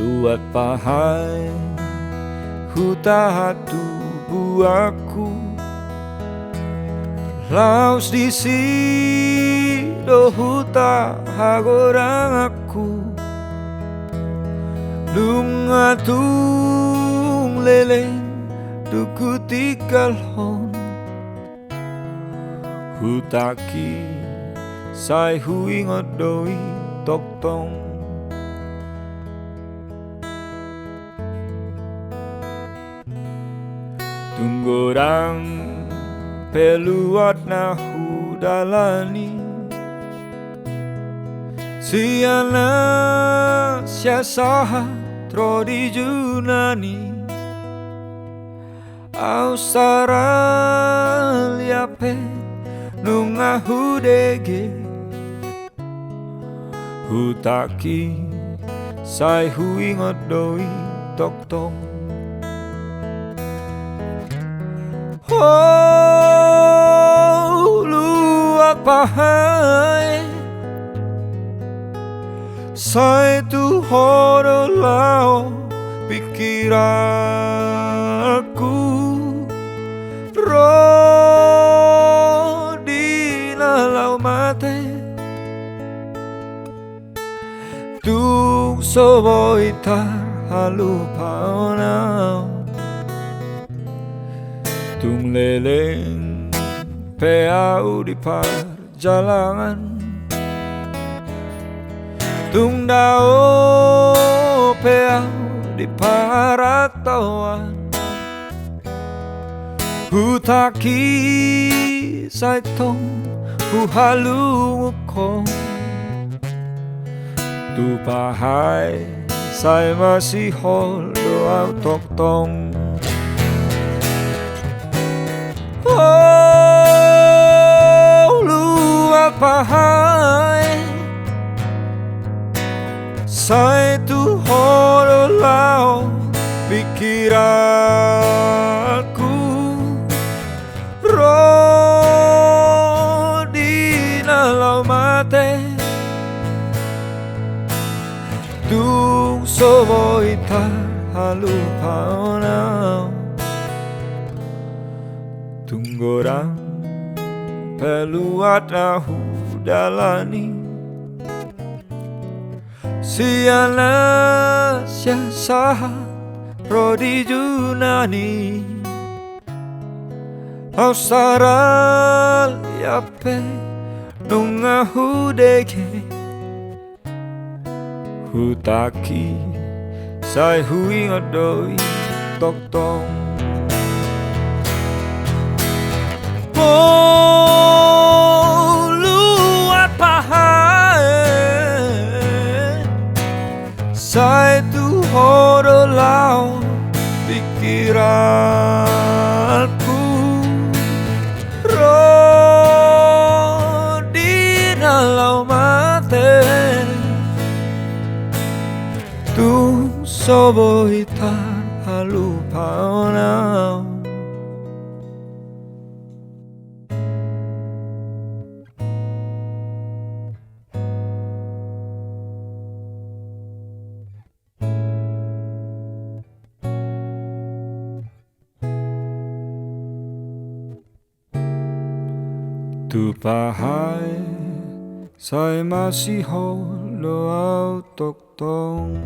LUAT PAHAE huta tubuh aku, laus di sido huta hagorang aku, lunga tung leleng duku tigalhon, hutaki sai hui ngodoi toktong. Tunggorang peluat nahu dalani, siana siasaha trodi junani, Australia pe nunga hudege, hutaki sai hui ngodoi toktong. Oh, LUAT PAHAE sai tu horo lao pikiranku, rodina lau mate tu soboitar halu paonau, tung leleng peau di perjalanan, tung dao peau di paratauan, hutaki saitong huhalu ngukong, tu pahai sai masih hol doa toktong. Oh, LUAT PAHAE sai tu horo lao pikiranku, rodina lau mate tu soboitar halu paonau, tunggorang peluat nahu dalani, siana siasaha rodi junani, Australia pe nunga hudege, hutaki sai hui ngodoi toktong. Oh, LUAT PAHAE sai tu horo lao pikiranku, rodina lau mate tu soboitar halu paonau. Tu pahai sai masih holo au toktong.